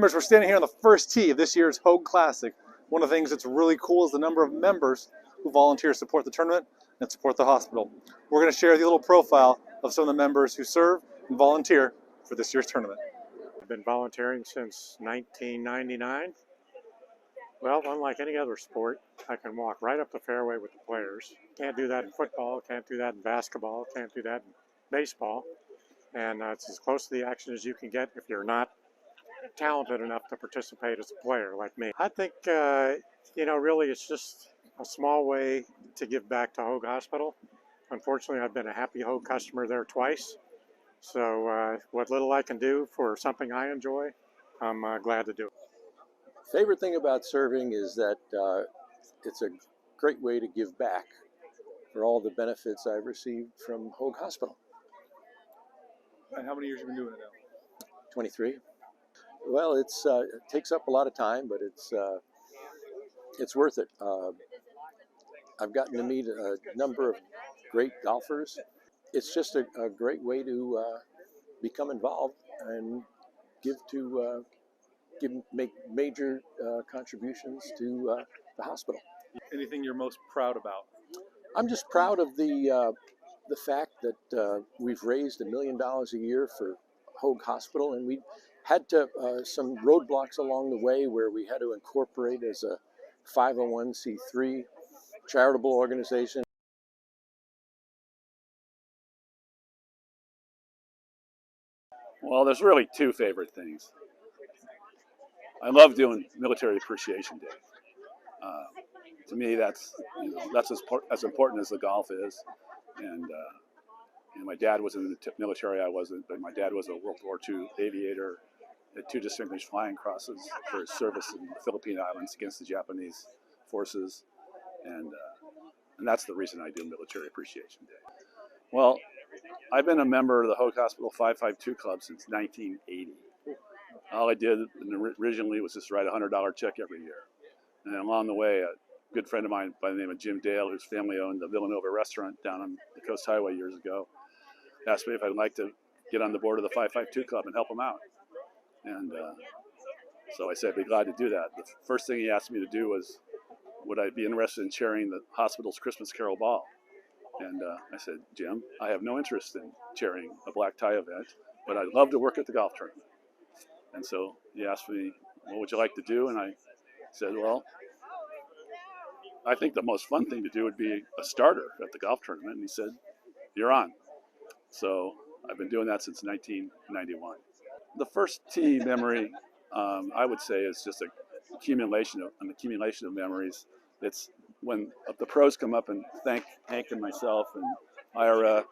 Members, we're standing here on the first tee of this year's Hoag Classic. One of the things that's really cool is the number of members who volunteer to support the tournament and support the hospital. We're going to share the little profile of some of the members who serve and volunteer for this year's tournament. I've been volunteering since 1999. Well, unlike any other sport, I can walk right up the fairway with the players. Can't do that in football, can't do that in basketball, can't do that in baseball. And it's as close to the action as you can get if you're not talented enough to participate as a player like me. I think, really it's just a small way to give back to Hoag Hospital. Unfortunately, I've been a happy Hoag customer there twice. So what little I can do for something I enjoy, I'm glad to do it. Favorite thing about serving is that it's a great way to give back for all the benefits I've received from Hoag Hospital. And how many years have you been doing it now? 23. Well, it takes up a lot of time, but it's worth it. I've gotten to meet a number of great golfers. It's just a great way to become involved and make major contributions to the hospital. Anything you're most proud about? I'm just proud of the fact that we've raised $1 million a year for Hoag Hospital, and we had some roadblocks along the way where we had to incorporate as a 501c3 charitable organization. Well, there's really two favorite things. I love doing Military Appreciation Day. To me, that's as important as the golf is. And my dad was in the military. I wasn't, but my dad was a World War II aviator. Had 2 distinguished flying crosses for his service in the Philippine Islands against the Japanese forces, and that's the reason I do Military Appreciation Day. Well, I've been a member of the Hoag Hospital 552 Club since 1980. All I did originally was just write a $100 check every year. And along the way, a good friend of mine by the name of Jim Dale, whose family owned the Villanova restaurant down on the Coast Highway years ago, asked me if I'd like to get on the board of the 552 Club and help him out. And so I said I'd be glad to do that. The first thing he asked me to do was, would I be interested in chairing the hospital's Christmas Carol Ball? And I said, Jim, I have no interest in chairing a black tie event, but I'd love to work at the golf tournament. And so he asked me, what would you like to do? And I said, well, I think the most fun thing to do would be a starter at the golf tournament. And he said, you're on. So I've been doing that since 1991. The first tee memory, I would say, is just an accumulation of memories. It's when the pros come up and thank Hank and myself and Ira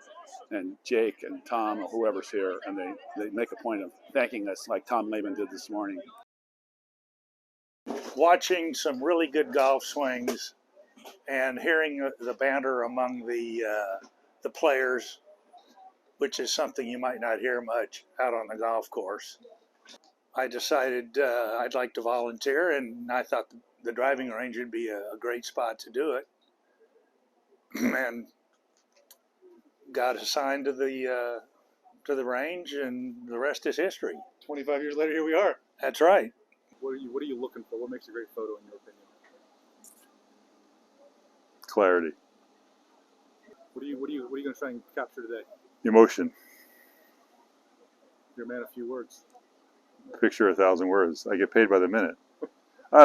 and Jake and Tom or whoever's here, and they make a point of thanking us like Tom Lehman did this morning. Watching some really good golf swings and hearing the banter among the players, which is something you might not hear much out on the golf course. I decided I'd like to volunteer, and I thought the driving range would be a great spot to do it. And got assigned to the range, and the rest is history. 25 years later, here we are. That's right. What are you looking for? What makes a great photo in your opinion? Clarity. What are you going to try and capture today? Emotion. You're a man of few words. Picture 1,000 words. I get paid by the minute.